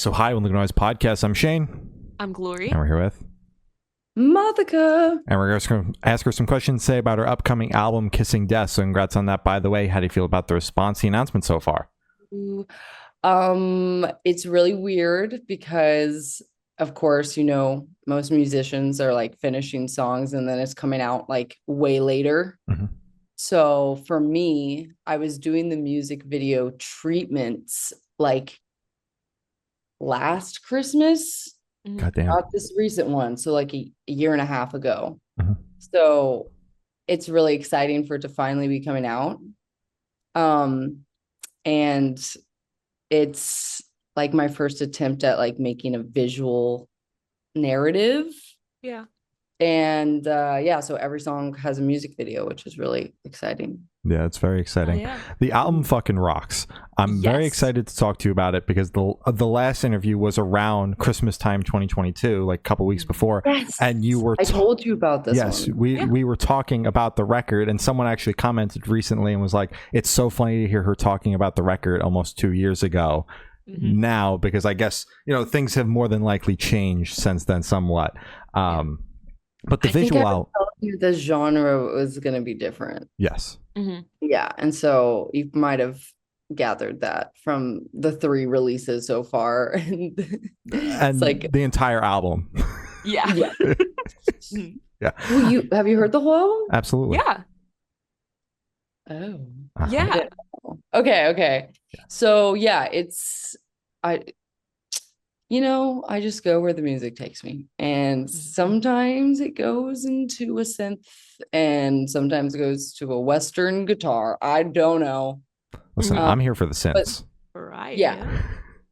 So hi, on the Noise Podcast. I'm Shane. I'm Glory. And we're here with MOTHICA. And we're going to ask her some questions today about her upcoming album, Kissing Death. So congrats on that, by the way. How do you feel about the response, the announcement so far? It's really weird because, of course, most musicians are like finishing songs and then it's coming out like way later. Mm-hmm. So for me, I was doing the music video treatments like last Christmas. Goddamn. Not this recent one. So like a year and a half ago. Mm-hmm. So it's really exciting for it to finally be coming out. And it's like my first attempt at like making a visual narrative. Yeah. And so every song has a music video, which is really exciting. Yeah, it's very exciting. Yeah. The album fucking rocks. I'm very excited to talk to you about it because the last interview was around Christmas time 2022, like a couple weeks before. Yes. And you were I told you about this one. We were talking about the record, and someone actually commented recently and was like, it's so funny to hear her talking about the record almost 2 years ago now, because I guess, things have more than likely changed since then somewhat. But the visual out, the genre was going to be different. Yes. Mm-hmm. Yeah. And so you might have gathered that from the 3 releases so far. And it's like the entire album. Yeah. Yeah. Yeah. Well, have you heard the whole album? Absolutely. Yeah. Oh. Uh-huh. Yeah. Okay. Yeah. So yeah, I just go where the music takes me. And sometimes it goes into a synth and sometimes it goes to a Western guitar. I don't know. Listen, I'm here for the synths. Right. Yeah.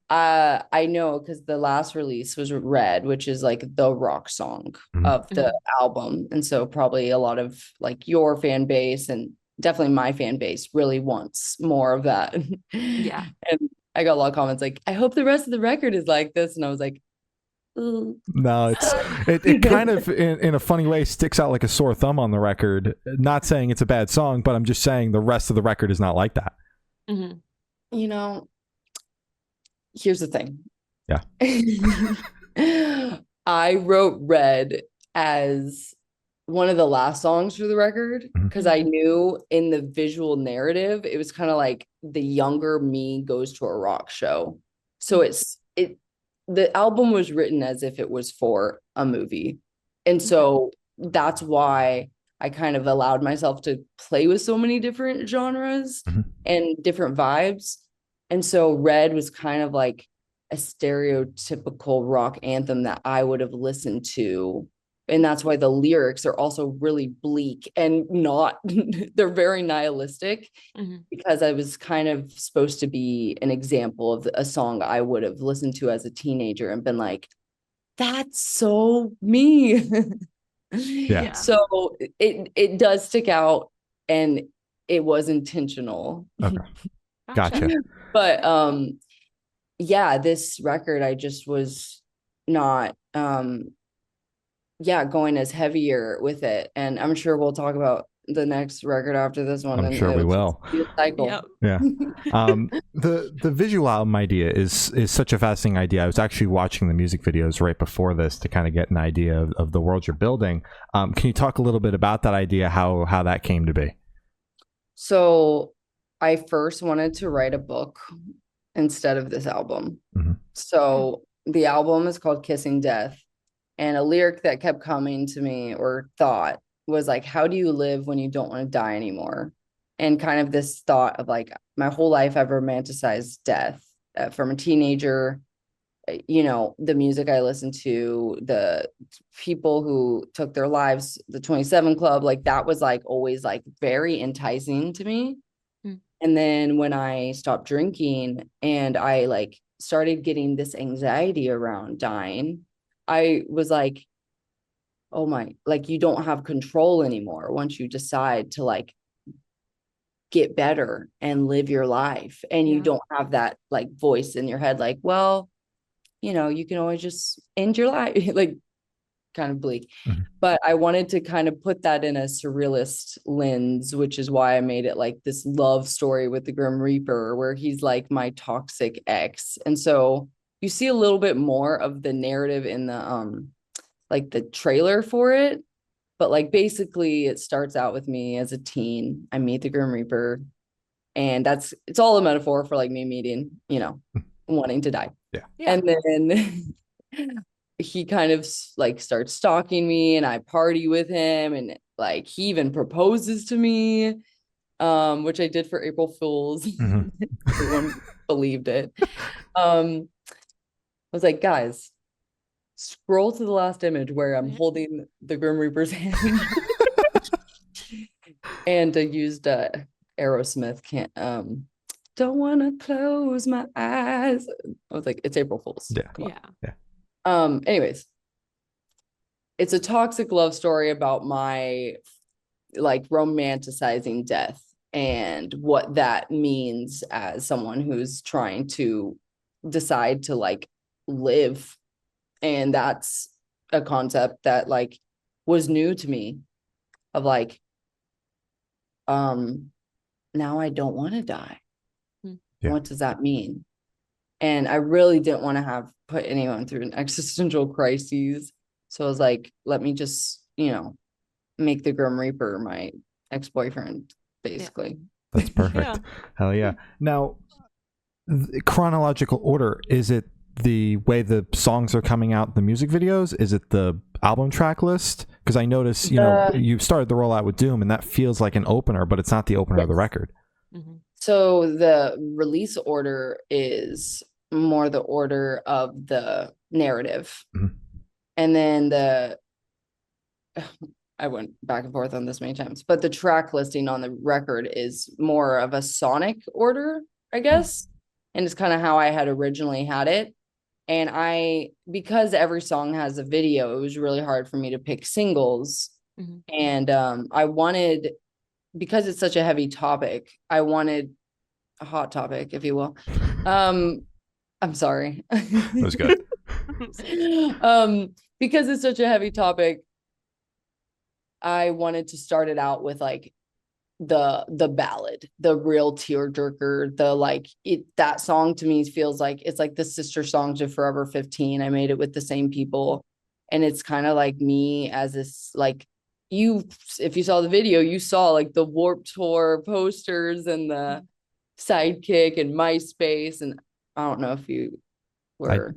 I know because the last release was Red, which is like the rock song of the album. And so probably a lot of like your fan base and definitely my fan base really wants more of that. Yeah. And I got a lot of comments like, I hope the rest of the record is like this. And I was like, ooh. No, it kind of in a funny way sticks out like a sore thumb on the record. Not saying it's a bad song, but I'm just saying the rest of the record is not like that. Mm-hmm. Here's the thing. Yeah. I wrote Red as one of the last songs for the record because I knew in the visual narrative it was kind of like the younger me goes to a rock show. So the album was written as if it was for a movie. And so that's why I kind of allowed myself to play with so many different genres and different vibes. And so Red was kind of like a stereotypical rock anthem that I would have listened to. And that's why the lyrics are also really bleak and they're very nihilistic because I was kind of supposed to be an example of a song I would have listened to as a teenager and been like, that's so me. Yeah. So it does stick out and it was intentional. Okay. Gotcha. But this record I just was not going as heavier with it, and I'm sure we'll talk about the next record after this one. I'm sure we will. Cycle. Yep. Yeah. The visual album idea is such a fascinating idea. I was actually watching the music videos right before this to kind of get an idea of the world you're building. Can you talk a little bit about that idea, how that came to be? So I first wanted to write a book instead of this album. So the album is called Kissing Death. And a lyric that kept coming to me or thought was like, how do you live when you don't want to die anymore? And kind of this thought of like, my whole life I've romanticized death from a teenager, the music I listened to, the people who took their lives, the 27 Club, like that was like always like very enticing to me. And then when I stopped drinking and I like started getting this anxiety around dying, I was like, oh my, like you don't have control anymore once you decide to like get better and live your life. And you don't have that like voice in your head, like, well, you can always just end your life, like kind of bleak. But I wanted to kind of put that in a surrealist lens, which is why I made it like this love story with the Grim Reaper, where he's like my toxic ex. And so you see a little bit more of the narrative in the like the trailer for it. But like basically it starts out with me as a teen. I meet the Grim Reaper, and it's all a metaphor for like me meeting, wanting to die. Yeah. And then he kind of like starts stalking me, and I party with him, and like he even proposes to me, which I did for April Fools. Everyone believed it. I was like, guys, scroll to the last image where I'm holding the Grim Reaper's hand. And I used Aerosmith, can't don't want to close my eyes. I was like, it's April Fool's. Yeah. Anyways, it's a toxic love story about my like romanticizing death and what that means as someone who's trying to decide to like live. And that's a concept that like was new to me, of like, now I don't want to die. Yeah. What does that mean? And I really didn't want to have put anyone through an existential crisis. So I was like, let me just, make the Grim Reaper my ex-boyfriend, basically. That's perfect. Hell yeah. Now, chronological order, is it the way the songs are coming out, the music videos? Is it the album track list? Because I noticed, you started the rollout with Doom, and that feels like an opener, but it's not the opener of the record. So the release order is more the order of the narrative. And then I went back and forth on this many times, but the track listing on the record is more of a sonic order, I guess. And it's kind of how I had originally had it. And because every song has a video, it was really hard for me to pick singles. And I wanted, because it's such a heavy topic, I wanted a hot topic, if you will. I'm sorry. That was good. Because it's such a heavy topic, I wanted to start it out with like the ballad, the real tearjerker, that song to me feels like it's like the sister song to Forever 15. I made it with the same people, and it's kind of like me as this, like, if you saw the video, you saw like the Warped Tour posters and the Sidekick and MySpace, and I don't know if you were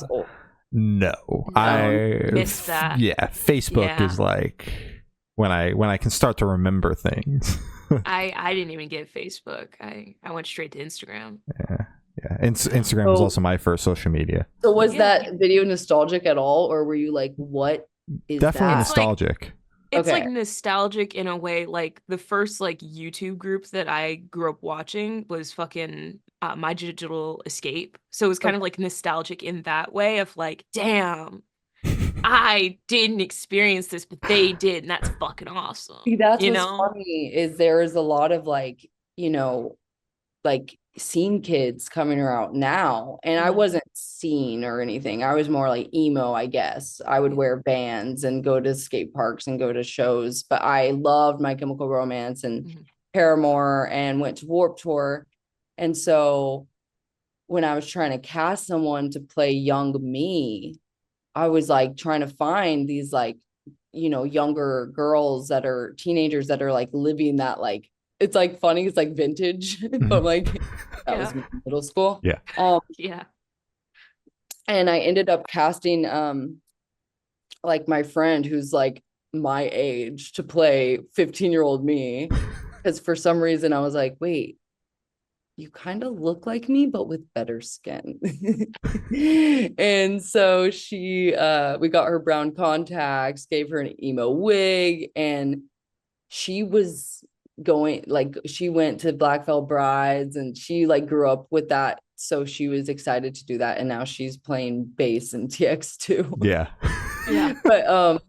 old. No, I missed that. Yeah, Facebook is like when I can start to remember things. I didn't even get Facebook. I went straight to Instagram. Yeah. Instagram was also my first social media. So was that video nostalgic at all, or were you like, what is definitely that? nostalgic? It's like nostalgic in a way. Like the first like YouTube group that I grew up watching was fucking My Digital Escape. So it was kind of like nostalgic in that way of like, damn, I didn't experience this, but they did, and that's fucking awesome. See, that's what's funny, is there is a lot of like, like scene kids coming out now, and I wasn't scene or anything. I was more like emo, I guess. I would wear bands and go to skate parks and go to shows, but I loved My Chemical Romance and Paramore and went to Warped Tour. And so when I was trying to cast someone to play young me, I was like trying to find these like, younger girls that are teenagers that are like living that, like, it's like funny, it's like vintage, but like that was middle school. Yeah. And I ended up casting like my friend who's like my age to play 15-year-old me, because for some reason I was like, wait, you kind of look like me, but with better skin. And so we got her brown contacts, gave her an emo wig, and she was she went to Black Veil Brides, and she like grew up with that. So she was excited to do that. And now she's playing bass in TX2. Yeah. But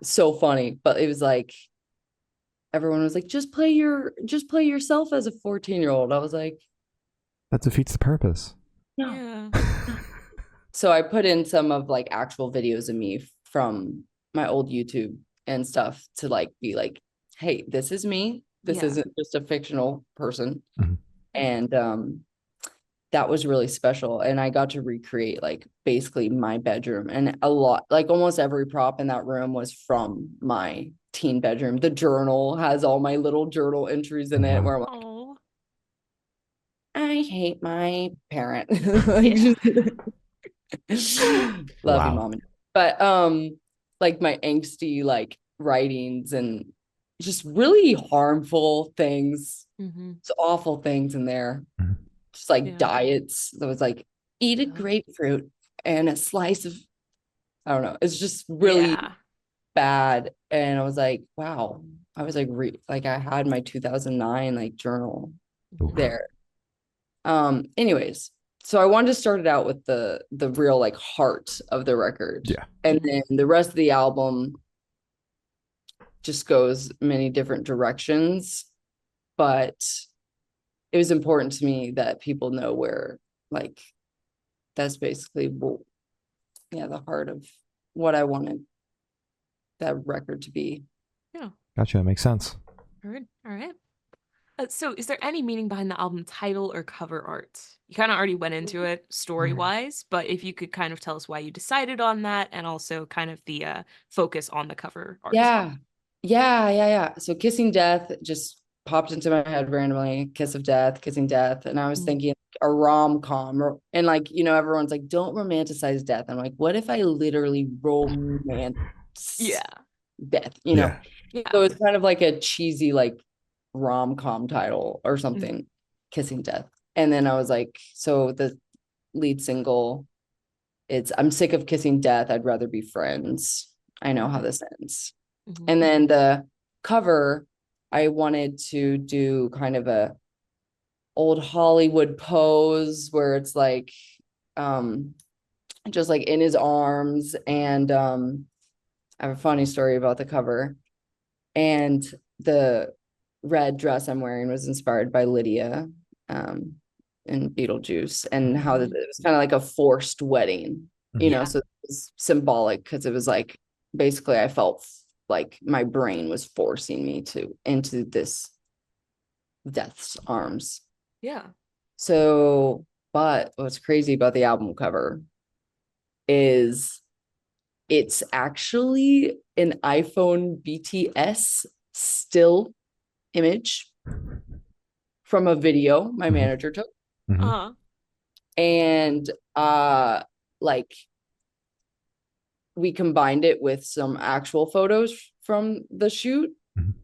so funny. But it was like, everyone was like, just play yourself as a 14-year-old. I was like, that defeats the purpose. No. Yeah. So I put in some of like actual videos of me from my old YouTube and stuff to like be like, hey, this is me. This isn't just a fictional person. And that was really special. And I got to recreate like basically my bedroom, and a lot, like almost every prop in that room was from my teen bedroom. The journal has all my little journal entries in it where I'm like, Oh. I hate my parent. Yeah. Love you, Wow. mom. But like my angsty like writings and just really harmful things. It's awful things in there. Just like diets. That was like, eat a grapefruit and a slice of, I don't know. It's just really bad. And I was like, wow. I was like, like I had my 2009 like journal there. Anyways, so I wanted to start it out with the real like heart of the record. Yeah. And then the rest of the album just goes many different directions. But it was important to me that people know where, like, that's basically the heart of what I wanted that record to be. Yeah. Gotcha. That makes sense. All right. So is there any meaning behind the album title or cover art? You kind of already went into it story-wise, but if you could kind of tell us why you decided on that, and also kind of the focus on the cover art. Yeah. So Kissing Death just popped into my head randomly. Kiss of Death, Kissing Death. And I was thinking a rom-com, and like, you know, everyone's like, don't romanticize death. I'm like, what if I literally romance death, you know? So it's kind of like a cheesy like rom-com title or something, Kissing Death. And then I was like, so the lead single, it's I'm sick of kissing death, I'd rather be friends, I know how this ends. And then the cover, I wanted to do kind of a old Hollywood pose where it's like just like in his arms. And I have a funny story about the cover. And the red dress I'm wearing was inspired by Lydia in Beetlejuice, and how it was kind of like a forced wedding, you know, so it was symbolic because it was like basically I felt like my brain was forcing me into this death's arms. Yeah. So, but what's crazy about the album cover is it's actually an iPhone BTS still image from a video my manager took. And like we combined it with some actual photos from the shoot,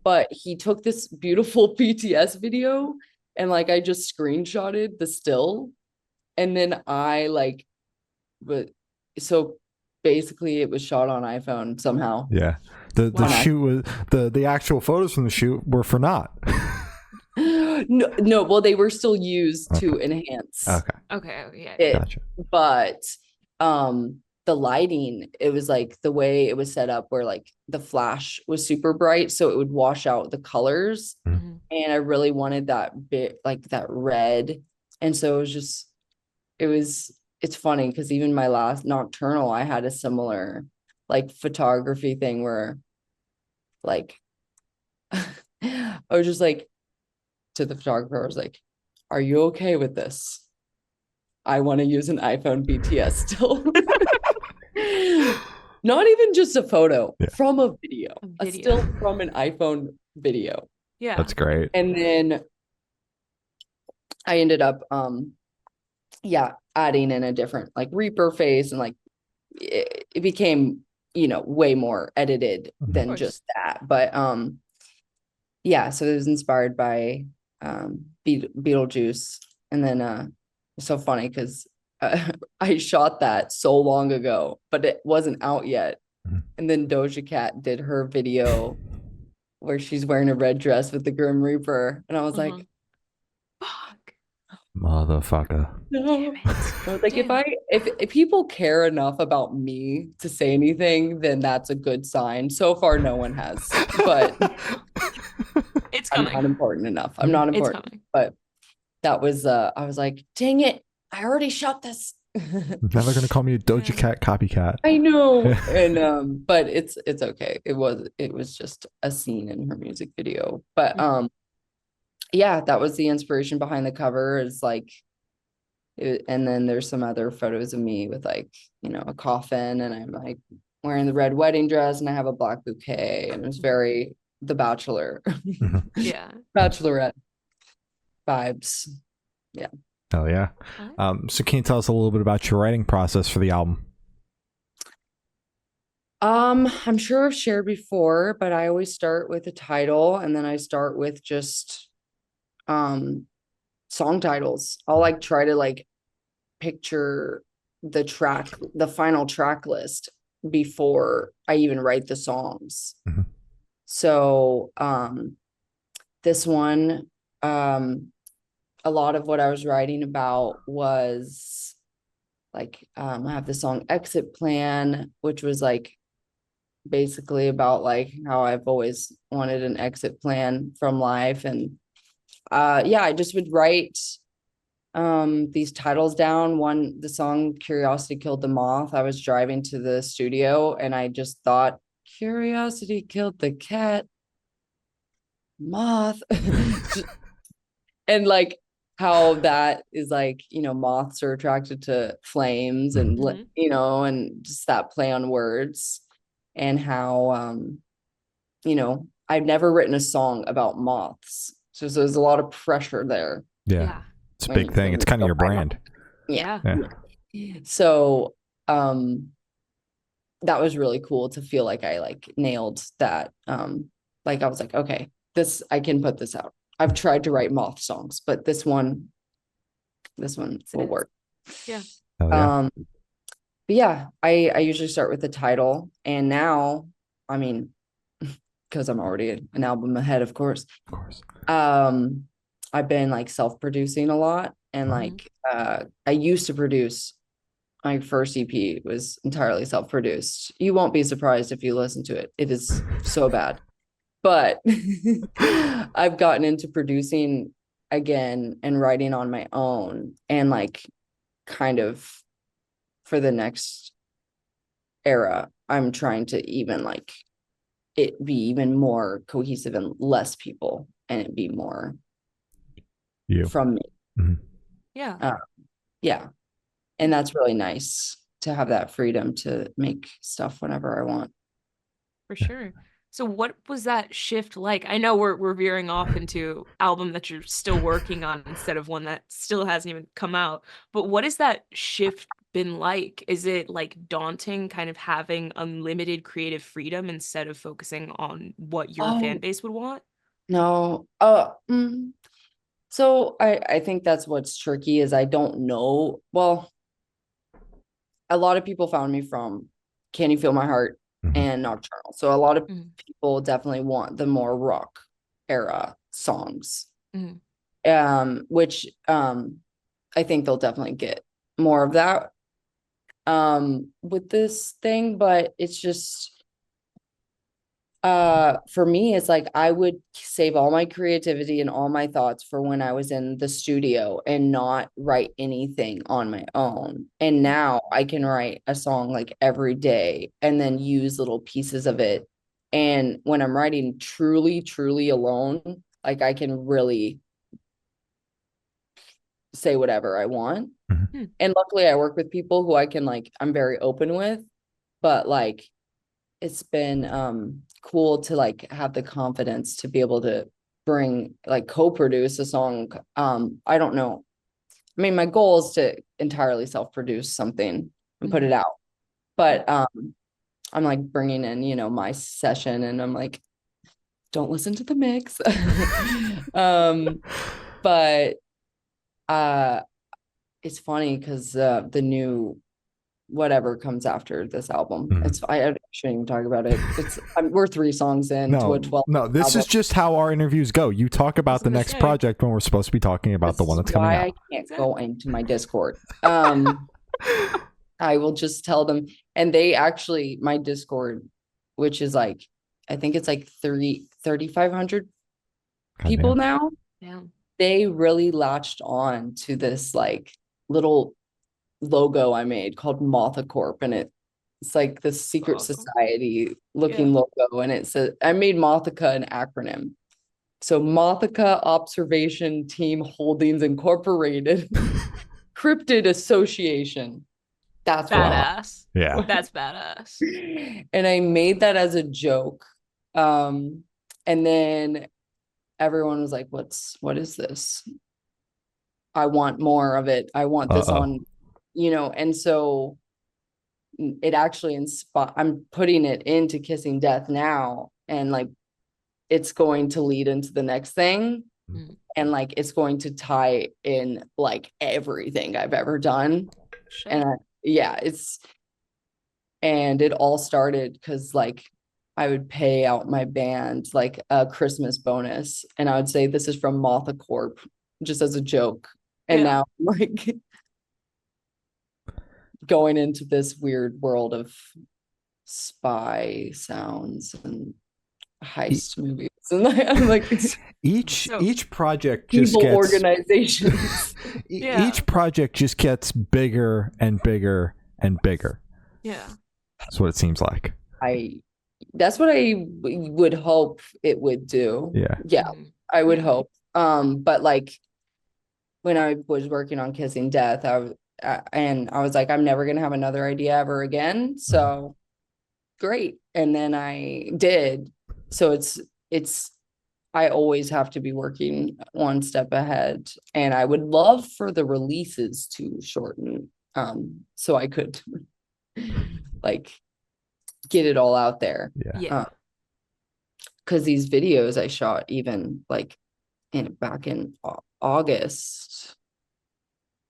but he took this beautiful BTS video and like I just screenshotted the still, and then I like, but so basically it was shot on iPhone somehow. Yeah. The shoot was the actual photos from the shoot were for naught. No, well, they were still used to enhance. Okay. Gotcha. But the lighting, it was like the way it was set up where like the flash was super bright, so it would wash out the colors. And I really wanted that bit, like that red. And so it was just, it's funny because even my last Nocturnal, I had a similar like photography thing where like I was just like, to the photographer, I was like, are you okay with this? I want to use an iPhone BTS still. Not even just a photo, from a video. A still from an iPhone video. Yeah. That's great. And then I ended up adding in a different like Reaper face, and like it became, you know, way more edited than just that. But so it was inspired by Beetlejuice. And then it's so funny because I shot that so long ago, but it wasn't out yet. And then Doja Cat did her video where she's wearing a red dress with the Grim Reaper, and I was like, fuck, motherfucker. no. I was like, if people care enough about me to say anything, then that's a good sign. So far no one has, but it's coming. I'm not important enough. I'm not important. But that was I was like, dang it, I already shot this. Never gonna call me a Doja Cat copycat. I know. And but it's okay. It was just a scene in her music video. But that was the inspiration behind the cover, is like And then there's some other photos of me with like, a coffin, and I'm like wearing the red wedding dress, and I have a black bouquet, and it was very The Bachelor, Yeah. Bachelorette vibes. Yeah. Oh yeah. So can you tell us a little bit about your writing process for the album? I'm sure I've shared before, but I always start with a title, and then I start with just song titles. I'll like try to like picture the final track list before I even write the songs. Mm-hmm. So this one, a lot of what I was writing about was like, I have the song Exit Plan, which was like basically about like how I've always wanted an exit plan from life. And I just would write these titles down. The song Curiosity Killed the Moth, I was driving to the studio and I just thought, curiosity killed the cat, moth. And like how that is like, moths are attracted to flames, and and just that play on words, and how I've never written a song about moths, so there's a lot of pressure there. Yeah. It's a big thing. It's kind of your brand. Yeah. So that was really cool to feel like I like nailed that. Like I was like, okay, I can put this out. I've tried to write moth songs, but this one will work. Yeah. But yeah, I usually start with the title, and now, I mean, because I'm already an album ahead, of course. I've been like self-producing a lot, and like I used to produce. My first EP was entirely self-produced. You won't be surprised if you listen to it. It is so bad. But I've gotten into producing again and writing on my own, and like kind of for the next era, I'm trying to even like it be even more cohesive and less people, and it be more from me. Yeah. And that's really nice to have that freedom to make stuff whenever I want. For sure. So what was that shift like? I know we're veering off into album that you're still working on instead of one that still hasn't even come out. But what has that shift been like? Is it like daunting kind of having unlimited creative freedom instead of focusing on what your fan base would want? No. So I think that's what's tricky is I don't know. Well, a lot of people found me from Can You Feel My Heart and Nocturnal. So a lot of people definitely want the more rock era songs, which I think they'll definitely get more of that with this thing. But it's just for me, it's like I would save all my creativity and all my thoughts for when I was in the studio and not write anything on my own. And now I can write a song like every day and then use little pieces of it. And when I'm writing truly, truly alone, like I can really say whatever I want. And luckily I work with people who I'm very open with, but like it's been cool to like have the confidence to be able to co-produce a song. I don't know. I mean, my goal is to entirely self-produce something and put it out. But I'm like bringing in, my session, and I'm like, don't listen to the mix. But it's funny because the new whatever comes after this album. I shouldn't even talk about it. We're 3 songs in to a 12. No, this album. Is just how our interviews go. You talk about the next project when we're supposed to be talking about the one that's coming out. I can't go into my Discord. I will just tell them, and they actually, my Discord, which is like, I think it's like 3,500 people now. Yeah. They really latched on to this like little logo I made called MOTHICA Corp, and it's like the secret society looking logo, and it says I made MOTHICA an acronym. So MOTHICA Observation Team Holdings Incorporated Cryptid Association. That's what Badass. Yeah. That's badass. and I made that as a joke. And then everyone was like, what is this? I want more of it. I want this on, and so it actually I'm putting it into Kissing Death now, and like it's going to lead into the next thing. And like it's going to tie in like everything I've ever done. Shit. And and it all started because like I would pay out my band like a Christmas bonus, and I would say this is from MOTHICA Corp, just as a joke. And now I'm like going into this weird world of spy sounds and heist movies. And I'm like each project just evil gets organizations. Each project just gets bigger and bigger and bigger. Yeah. That's what it seems like. That's what I would hope it would do. Yeah. I would hope. But like when I was working on Kissing Death, I was like, I'm never gonna have another idea ever again. So great. And then I did. So it's I always have to be working one step ahead, and I would love for the releases to shorten, so I could like get it all out there. Yeah. Because these videos I shot even like back in August,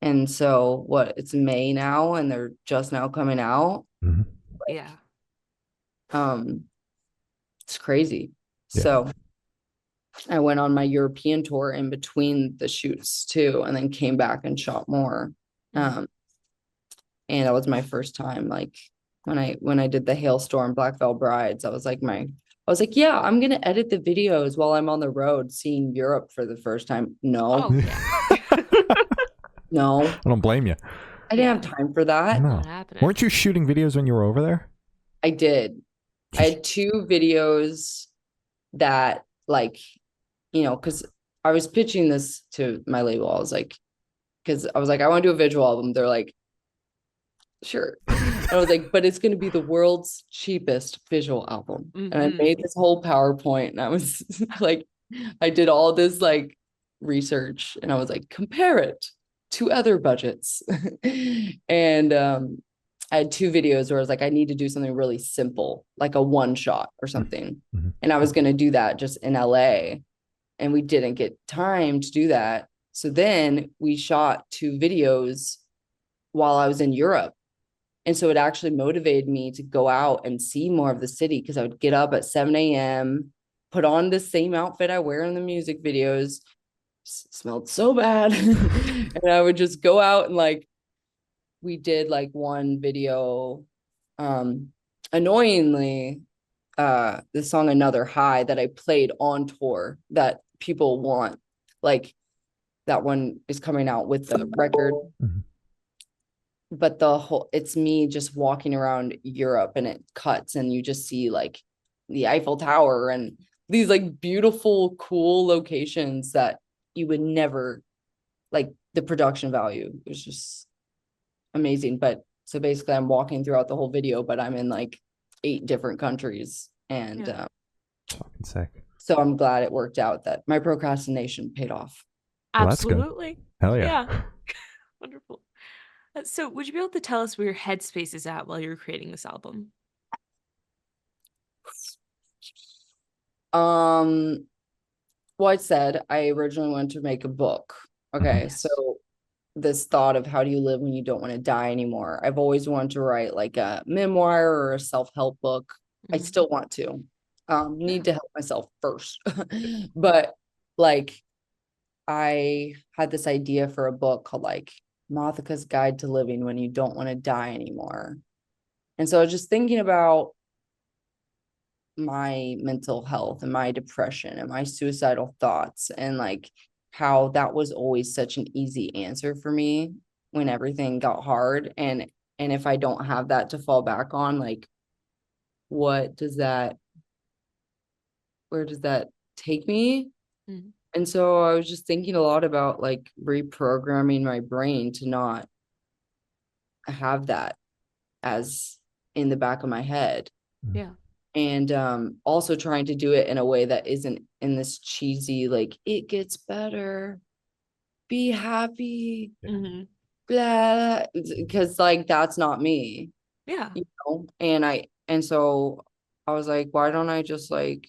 and so it's May now, and they're just now coming out. Yeah. It's crazy. So I went on my European tour in between the shoots too, and then came back and shot more. And that was my first time, like when I did the Hailstorm Black Veil Brides, I was like, yeah, I'm gonna edit the videos while I'm on the road seeing Europe for the first time. No. Oh, yeah. No. I don't blame you. I didn't have time for that. No. Weren't you shooting videos when you were over there? I did. I had 2 videos that like, because I was pitching this to my label. I was like, I want to do a visual album. They're like, sure. And I was like, but it's going to be the world's cheapest visual album. And I made this whole PowerPoint, and I was like, I did all this like research, and I was like, compare it to other budgets. And I had 2 videos where I was like, I need to do something really simple, like a one shot or something. And I was going to do that just in LA, and we didn't get time to do that. So then we shot 2 videos while I was in Europe. And so it actually motivated me to go out and see more of the city, because I would get up at 7 a.m., put on the same outfit I wear in the music videos, smelled so bad. And I would just go out and like, we did like one video, annoyingly, the song Another High that I played on tour that people want, like that one is coming out with the record. But it's me just walking around Europe, and it cuts and you just see like the Eiffel Tower and these like beautiful, cool locations that you would never, like the production value was just amazing. But so basically I'm walking throughout the whole video, but I'm in like 8 different countries, and fucking sick. So I'm glad it worked out, that my procrastination paid off. Absolutely. Hell yeah. Wonderful. So would you be able to tell us where your headspace is at while you're creating this album? Well, I said I originally wanted to make a book. Okay. So this thought of how do you live when you don't want to die anymore. I've always wanted to write like a memoir or a self-help book. I still want to. Need to help myself first. But like I had this idea for a book called like MOTHICA's Guide to Living When You Don't Want to Die Anymore. And so I was just thinking about my mental health and my depression and my suicidal thoughts, and like how that was always such an easy answer for me when everything got hard. And if I don't have that to fall back on, like where does that take me? And so I was just thinking a lot about like reprogramming my brain to not have that as in the back of my head. Yeah. And also trying to do it in a way that isn't in this cheesy, like, it gets better, be happy, Mm-hmm. blah, because like that's not me, Yeah. you know. And so I was like, why don't I just like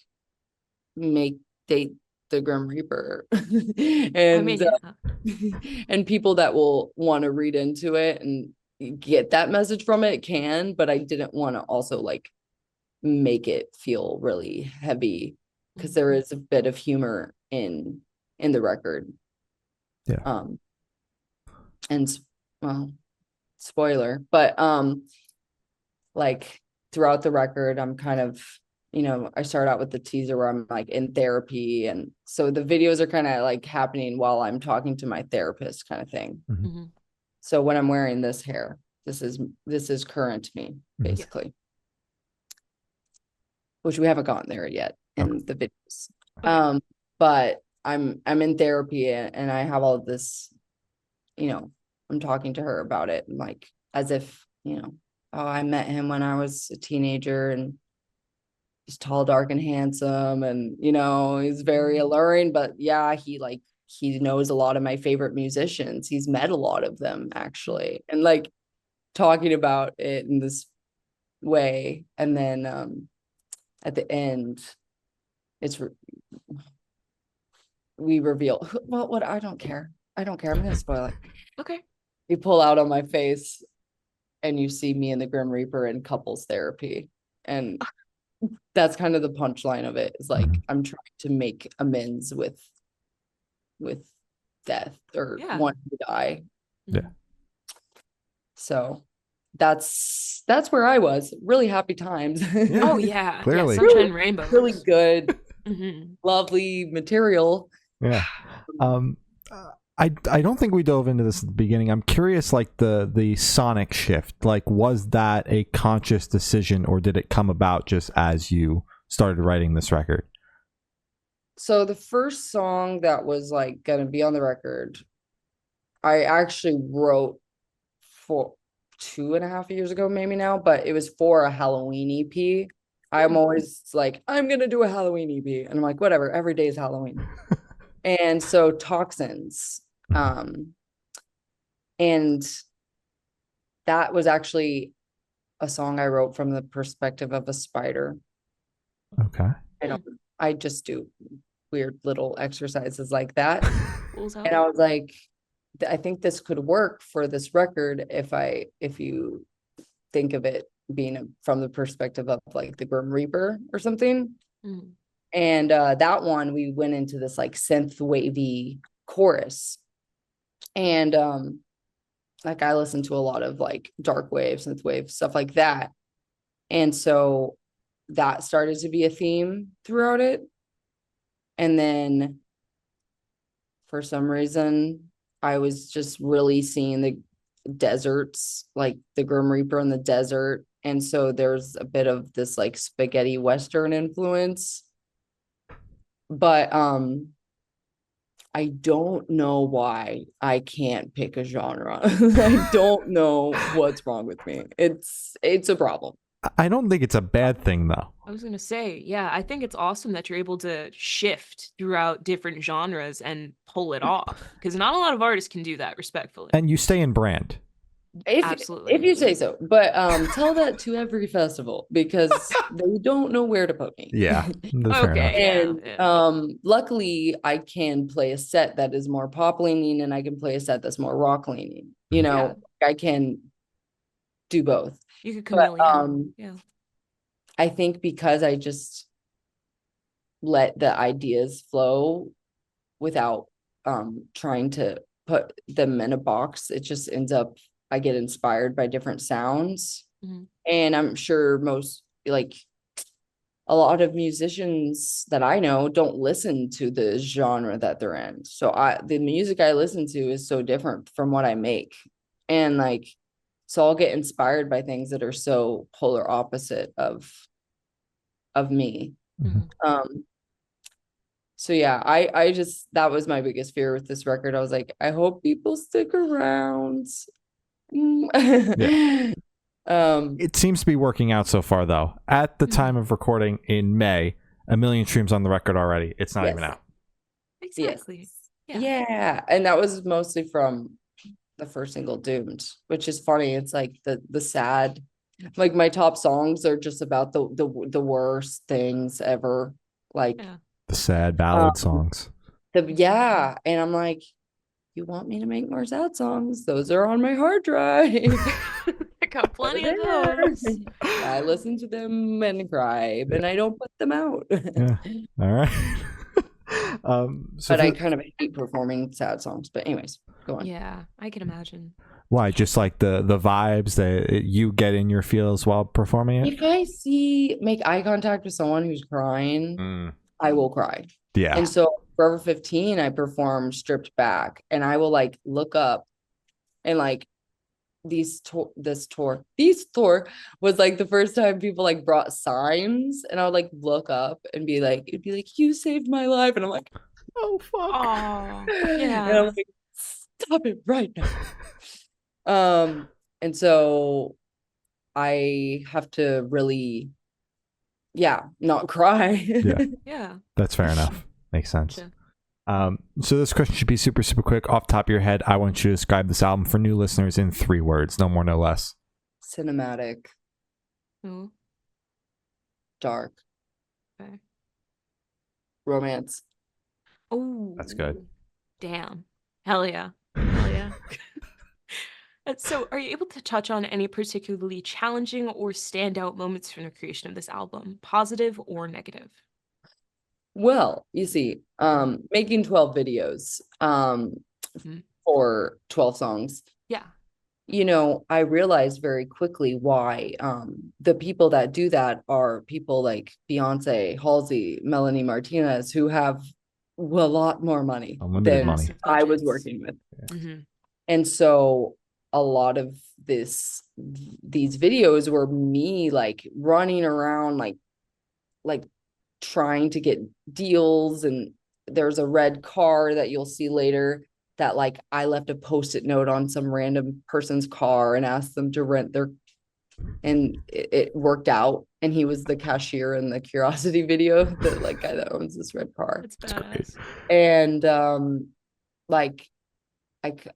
make date the Grim Reaper I mean, and yeah. and people that will want to read into it and get that message from it can, but I didn't want to also like make it feel really heavy because there is a bit of humor in the record. Yeah. And well, spoiler, but like throughout the record, I'm kind of, you know, I start out with the teaser where I'm like in therapy, and so the videos are kind of like happening while I'm talking to my therapist, kind of thing. Mm-hmm. So when I'm wearing this hair, this is current me, basically, which we haven't gotten there yet in the videos. Okay. But I'm in therapy, and I have all this, you know, I'm talking to her about it, like as if, you know, oh, I met him when I was a teenager, and he's tall, dark, and handsome, and you know, he's very alluring. But yeah, he knows a lot of my favorite musicians. He's met a lot of them actually, and like talking about it in this way. And then at the end, we reveal, well, what, I don't care. I'm gonna spoil it. Okay. You pull out on my face and you see me and the Grim Reaper in couples therapy. And that's kind of the punchline of it, is like I'm trying to make amends with death, or wanting to die. Yeah. So that's where I was. Really happy times. Yeah. Oh yeah. Clearly. Yeah. Sunshine and rainbows. Really good, Mm-hmm. lovely material. Yeah. I don't think we dove into this at the beginning. I'm curious, like the sonic shift, like was that a conscious decision, or did it come about just as you started writing this record? So the first song that was like gonna be on the record, I actually wrote for 2.5 years ago, maybe now, but it was for a Halloween EP. I'm always like, I'm gonna do a Halloween EP, and I'm like, whatever, every day is Halloween. And so Toxins, and that was actually a song I wrote from the perspective of a spider. Okay. I just do weird little exercises like that. And And I was like, I think this could work for this record if you think of it being from the perspective of like the Grim Reaper or something. Mm-hmm. And that one, we went into this like synth wavy chorus. And like I listen to a lot of like dark wave, synth wave, stuff like that. And so that started to be a theme throughout it. And then for some reason, I was just really seeing the deserts, like the Grim Reaper in the desert. And so there's a bit of this like spaghetti Western influence. But I don't know why I can't pick a genre. I don't know what's wrong with me. It's a problem. I don't think it's a bad thing, though. I was gonna say, yeah, I think it's awesome that you're able to shift throughout different genres and pull it off, because not a lot of artists can do that respectfully. And you stay in brand. Absolutely. If you say so. But tell that to every festival, because they don't know where to put me. Yeah. That's fair enough. Okay. And Yeah. luckily I can play a set that is more pop leaning, and I can play a set that's more rock leaning. You know, I can do both. You could But chameleon. Yeah. I think because I just let the ideas flow without trying to put them in a box, it just ends up, I get inspired by different sounds. Mm-hmm. And I'm sure most, like a lot of musicians that I know don't listen to the genre that they're in. So the music I listen to is so different from what I make. And like, so I'll get inspired by things that are so polar opposite of me. Mm-hmm. So yeah, I just, that was my biggest fear with this record. I was like, I hope people stick around. Yeah. Um, It seems to be working out so far, though. At the time of recording in May, 1 million streams on the record already. It's not even yes. out. Exactly. Yes. Yeah. And that was mostly from the first single, Doomed, which is funny. It's like the sad, like my top songs are just about the worst things ever. Like Yeah. The sad ballad songs. yeah. And I'm like, you want me to make more sad songs? Those are on my hard drive. I got plenty of They're those. there. I listen to them and cry, and I don't put them out. Yeah. All right. So But I kind of hate performing sad songs. But anyways, go on. Yeah, I can imagine. why? Just like the vibes that you get in your feels while performing it? If I make eye contact with someone who's crying, I will cry. Yeah. And so Forever 15, I performed stripped back, and I will like look up, and like this tour was like the first time people like brought signs, and I would like look up and be like, it'd be like, you saved my life, and I'm like, oh fuck. Oh, And I'm yeah. like, stop it right now. And so I have to really, not cry. Yeah. Yeah. That's fair enough. Makes sense. Gotcha. So this question should be super, super quick. Off the top of your head, I want you to describe this album for new listeners in 3 words. No more, no less. Cinematic, Ooh, dark, okay. romance. Oh, That's good. Damn. Hell yeah. Hell yeah. So, are you able to touch on any particularly challenging or standout moments from the creation of this album, positive or negative? Well, you see, making 12 videos for 12 songs. Yeah. You know, I realized very quickly why the people that do that are people like Beyonce, Halsey, Melanie Martinez, who have a lot more money Unlimited than money. I was working with. Mm-hmm. And so a lot of these videos were me like running around like trying to get deals, and there's a red car that you'll see later that like I left a post-it note on some random person's car and asked them to rent their, and it worked out, and he was the cashier in the Curiosity video, the like guy that owns this red car. That's badass. And like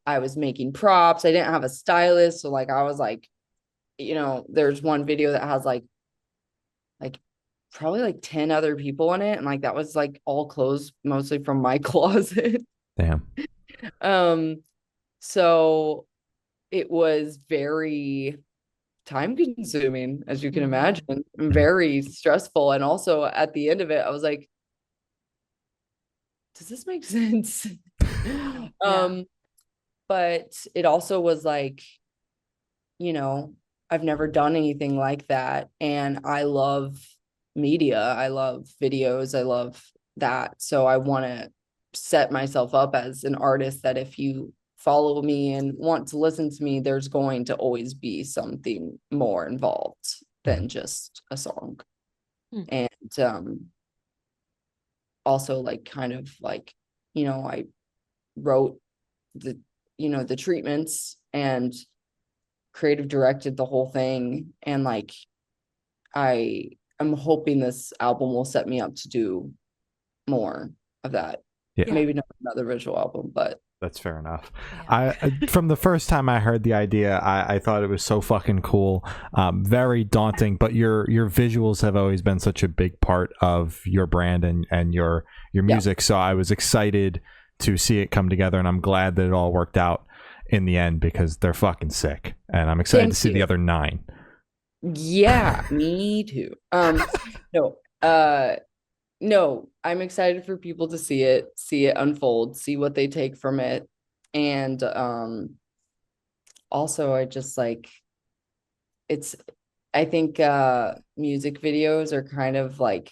I was making props. I didn't have a stylist, so like I was like, you know, there's one video that has like probably like 10 other people in it, and like that was like all clothes mostly from my closet. Damn. So it was very time consuming, as you can imagine, and very stressful. And also at the end of it, I was like, does this make sense? But it also was like, you know, I've never done anything like that, and I love media, I love videos, I love that. So I want to set myself up as an artist that if you follow me and want to listen to me, there's going to always be something more involved than just a song. And also like kind of like, you know, I wrote the, you know, the treatments and creative directed the whole thing, and like I'm hoping this album will set me up to do more of that. Yeah. Maybe not another visual album, but that's fair enough. Yeah. I from the first time I heard the idea, I thought it was so fucking cool. Very daunting, but your visuals have always been such a big part of your brand and your music. So I was excited to see it come together, and I'm glad that it all worked out in the end, because they're fucking sick, and I'm excited to see the other 9. Yeah, me too. No, I'm excited for people to see it unfold, see what they take from it. And also I just like, I think music videos are kind of like,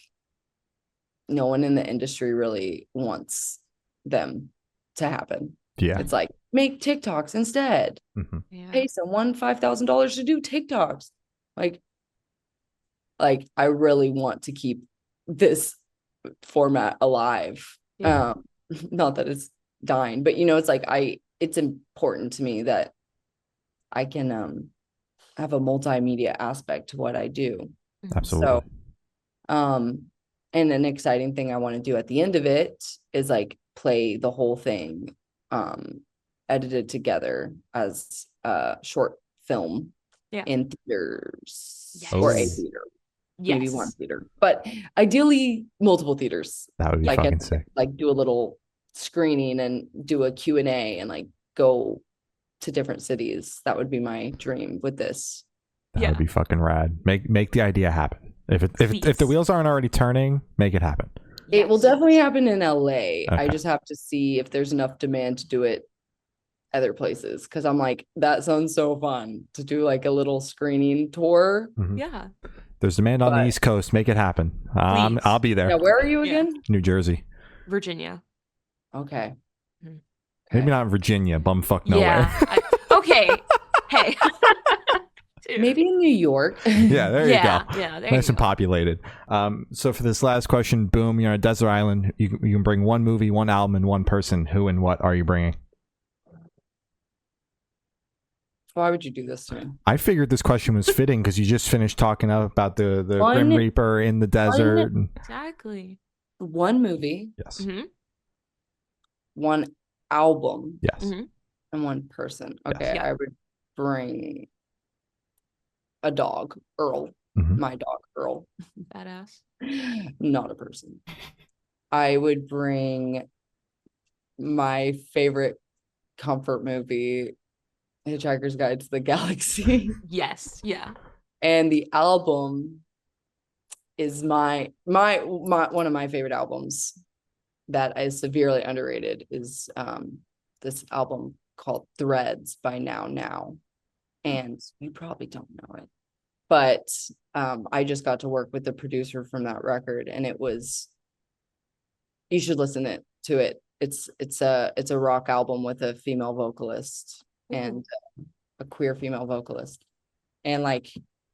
no one in the industry really wants them to happen. Yeah. It's like, make TikToks instead. Pay someone $5,000 to do TikToks. Like I really want to keep this format alive Yeah. Not that it's dying, but it's like it's important to me that I can have a multimedia aspect to what I do. Absolutely. So and an exciting thing I want to do at the end of it is like play the whole thing edited together as a short film in theaters or a theater. Maybe one theater, but ideally multiple theaters. That would be like fucking sick. Like do a little screening and do a Q&A and like go to different cities. That would be my dream with this. That would be fucking rad. Make the idea happen. If the wheels aren't already turning, make it happen. It will definitely happen in LA. Okay. I just have to see if there's enough demand to do it other places, because I'm like, that sounds so fun to do like a little screening tour. Mm-hmm. Yeah. There's demand on the East Coast. Make it happen. I'll be there. Yeah, where are you again? New Jersey. Virginia. Okay. Maybe not Virginia. Bumfuck nowhere. Yeah. Okay. Hey. Maybe in New York. Yeah, there you go. Yeah, there nice and populated. So for this last question, boom, you're on a desert island. You can bring one movie, one album, and one person. Who and what are you bringing? Why would you do this to me? I figured this question was fitting because you just finished talking about the Grim Reaper in the desert. Exactly. One movie. Yes. Mm-hmm. One album. Yes. Mm-hmm. And one person. Okay, yes. I would bring a dog, Earl. Mm-hmm. My dog, Earl. Badass. Not a person. I would bring my favorite comfort movie, Hitchhiker's Guide to the Galaxy. Yes. Yeah. And the album is my one of my favorite albums that is severely underrated is this album called Threads by Now. And you probably don't know it, but I just got to work with the producer from that record, and you should listen to it. It's a rock album with a female vocalist and a queer female vocalist, and like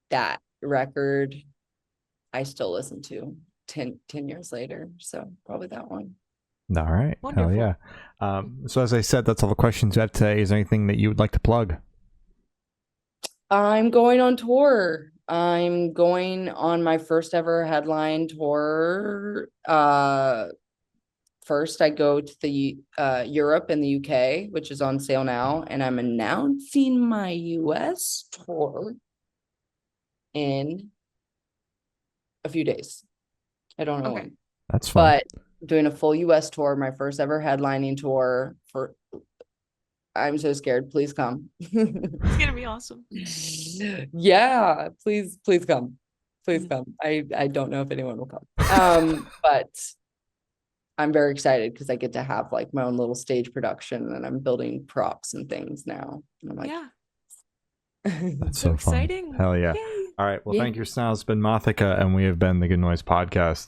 that record I still listen to 10 years later, so probably that one. All right. Wonderful. Hell yeah. So as I said, that's all the questions I have today. Is there anything that you would like to plug? I'm going on tour. I'm going on my first ever headline tour. First, I go to the Europe and the UK, which is on sale now, and I'm announcing my US tour in a few days. I don't know when. That's fun. But doing a full US tour, my first ever headlining tour for. I'm so scared. Please come. It's gonna be awesome. Yeah, please come. Please come. I don't know if anyone will come. But I'm very excited because I get to have like my own little stage production, and I'm building props and things now. And I'm like, that's so exciting. Fun. Hell yeah. Yay. All right. Well, thank you, Snell. It's been Mothica, and we have been the Good Noise Podcast.